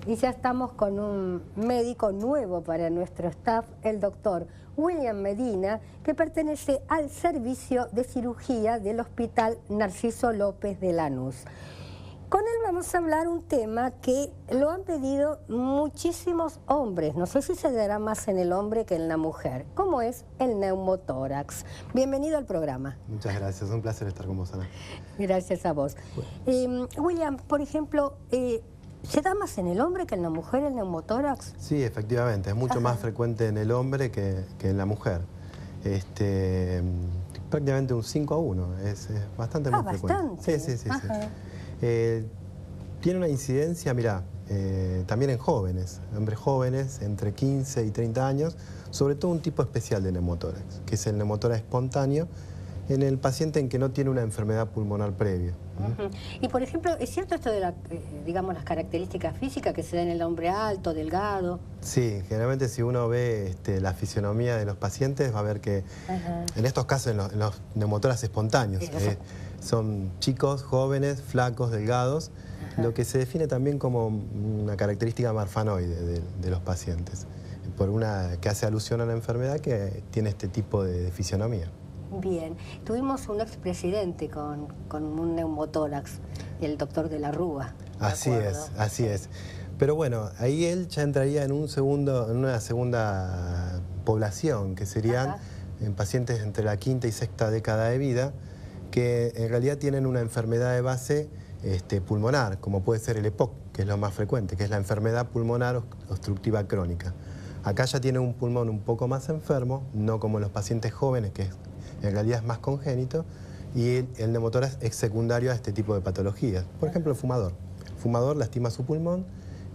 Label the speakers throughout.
Speaker 1: Y ya estamos con un médico nuevo para nuestro staff, el doctor William Medina, que pertenece al servicio de cirugía del Hospital Narciso López de Lanús. Con él vamos a hablar un tema que lo han pedido muchísimos hombres, no sé si se dará más en el hombre que en la mujer, como es el neumotórax. Bienvenido al programa.
Speaker 2: Muchas gracias, un placer estar con vos, Ana.
Speaker 1: Gracias a vos. Bueno. William, por ejemplo, ¿se da más en el hombre que en la mujer el neumotórax?
Speaker 2: Sí, efectivamente, es mucho más frecuente en el hombre que en la mujer. Prácticamente un 5-1, es bastante más frecuente.
Speaker 1: Bastante.
Speaker 2: Sí. Tiene una incidencia, mirá, también en jóvenes, hombres jóvenes entre 15 y 30 años, sobre todo un tipo especial de neumotórax, que es el neumotórax espontáneo, en el paciente en que no tiene una enfermedad pulmonar previa.
Speaker 1: Y por ejemplo, ¿es cierto esto de digamos, las características físicas que se dan en el hombre alto, delgado?
Speaker 2: Sí, generalmente si uno ve la fisionomía de los pacientes va a ver que en estos casos, en los neumotórax espontáneos, son chicos, jóvenes, flacos, delgados, lo que se define también como una característica marfanoide de los pacientes, por una que hace alusión a la enfermedad que tiene este tipo de fisionomía.
Speaker 1: Bien, tuvimos un expresidente con un neumotórax, el doctor de la Rúa.
Speaker 2: Así es. Pero bueno, ahí él ya entraría en una segunda población, que serían en pacientes entre la quinta y sexta década de vida, que en realidad tienen una enfermedad de base pulmonar, como puede ser el EPOC, que es lo más frecuente, que es la enfermedad pulmonar obstructiva crónica. Acá ya tiene un pulmón un poco más enfermo, no como los pacientes jóvenes, que en realidad es más congénito, y el neumotórax es secundario a este tipo de patologías. Por ejemplo, el fumador. El fumador lastima su pulmón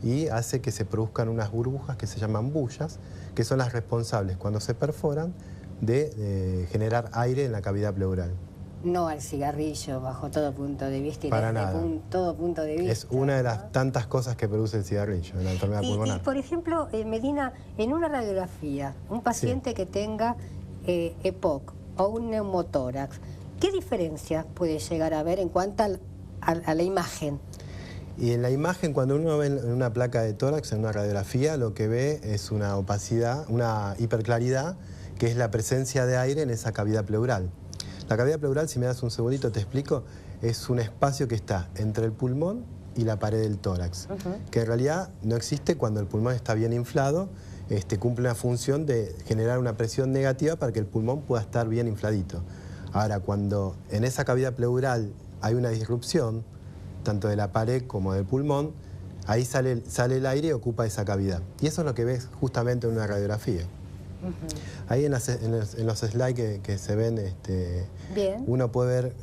Speaker 2: y hace que se produzcan unas burbujas que se llaman bullas, que son las responsables, cuando se perforan, de generar aire en la cavidad pleural.
Speaker 1: No al cigarrillo, bajo todo punto de vista.
Speaker 2: Para nada.
Speaker 1: Todo punto de vista.
Speaker 2: Es una de las tantas cosas que produce el cigarrillo en la enfermedad pulmonar.
Speaker 1: Y por ejemplo, Medina, en una radiografía, un paciente que tenga EPOC o un neumotórax, ¿qué diferencia puede llegar a haber en cuanto a la imagen?
Speaker 2: Y en la imagen, cuando uno ve en una placa de tórax, en una radiografía, lo que ve es una opacidad, una hiperclaridad, que es la presencia de aire en esa cavidad pleural. La cavidad pleural, si me das un segundito te explico, es un espacio que está entre el pulmón y la pared del tórax, que en realidad no existe cuando el pulmón está bien inflado, cumple una función de generar una presión negativa para que el pulmón pueda estar bien infladito. Ahora, cuando en esa cavidad pleural hay una disrupción, tanto de la pared como del pulmón, ahí sale el aire y ocupa esa cavidad. Y eso es lo que ves justamente en una radiografía. Ahí en los slides que se ven, uno puede ver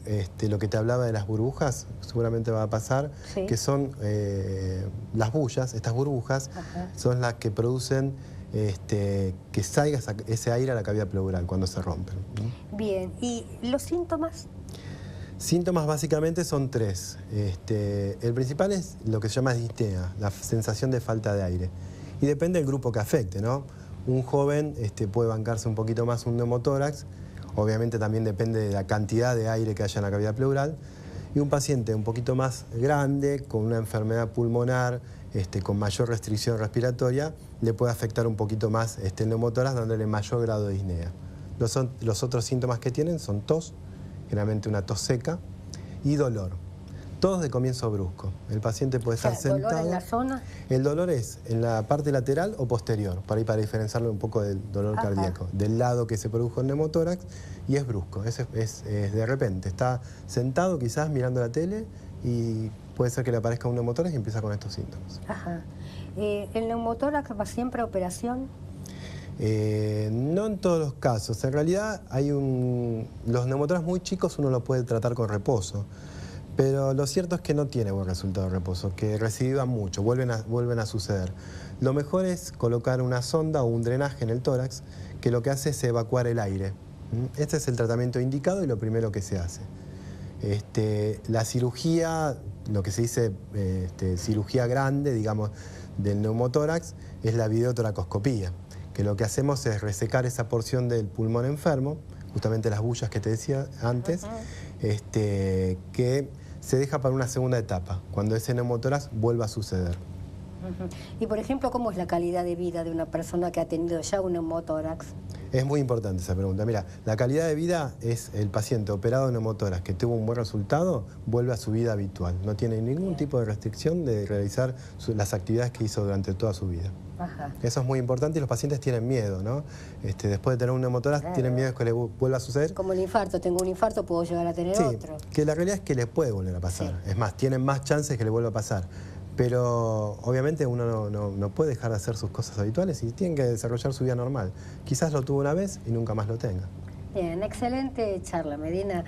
Speaker 2: lo que te hablaba de las burbujas, seguramente va a pasar, que son las bullas, estas burbujas, son las que producen que salga ese aire a la cavidad pleural cuando se rompen.
Speaker 1: Bien, ¿y los síntomas?
Speaker 2: Síntomas básicamente son tres. El principal es lo que se llama disnea, la sensación de falta de aire. Y depende del grupo que afecte, ¿no? Un joven puede bancarse un poquito más un neumotórax, obviamente también depende de la cantidad de aire que haya en la cavidad pleural, y un paciente un poquito más grande, con una enfermedad pulmonar, con mayor restricción respiratoria, le puede afectar un poquito más el neumotórax, dándole mayor grado de disnea. Los otros síntomas que tienen son tos, generalmente una tos seca, y dolor. Todos de comienzo brusco. El paciente puede estar sentado.
Speaker 1: ¿Dolor en la zona?
Speaker 2: El dolor es en la parte lateral o posterior, para diferenciarlo un poco del dolor cardíaco. Del lado que se produjo el neumotórax, y es brusco, es de repente. Está sentado quizás mirando la tele y puede ser que le aparezca un neumotórax y empieza con estos síntomas.
Speaker 1: ¿El neumotórax va siempre a operación?
Speaker 2: No en todos los casos. En realidad los neumotórax muy chicos uno los puede tratar con reposo. Pero lo cierto es que no tiene buen resultado de reposo, que recidivan mucho, vuelven a suceder. Lo mejor es colocar una sonda o un drenaje en el tórax, que lo que hace es evacuar el aire. Este es el tratamiento indicado y lo primero que se hace. La cirugía, lo que se dice cirugía grande, digamos, del neumotórax, es la videotoracoscopía, que lo que hacemos es resecar esa porción del pulmón enfermo, justamente las bullas que te decía antes, que se deja para una segunda etapa, cuando ese neumotórax vuelva a suceder.
Speaker 1: Ujú. Y por ejemplo, ¿cómo es la calidad de vida de una persona que ha tenido ya un neumotórax?
Speaker 2: Es muy importante esa pregunta. Mira, la calidad de vida es el paciente operado de neumotórax que tuvo un buen resultado, vuelve a su vida habitual. No tiene ningún tipo de restricción de realizar las actividades que hizo durante toda su vida.
Speaker 1: Ajá.
Speaker 2: Eso es muy importante y los pacientes tienen miedo, ¿no? Después de tener un neumotórax, tienen miedo de que le vuelva a suceder.
Speaker 1: Como el infarto, tengo un infarto, puedo llegar a tener
Speaker 2: Sí,
Speaker 1: otro.
Speaker 2: que la realidad es que les puede volver a pasar.
Speaker 1: Sí.
Speaker 2: Es más, tienen más chances que le vuelva a pasar. Pero obviamente uno no puede dejar de hacer sus cosas habituales y tiene que desarrollar su vida normal. Quizás lo tuvo una vez y nunca más lo tenga.
Speaker 1: Bien, excelente charla, Medina.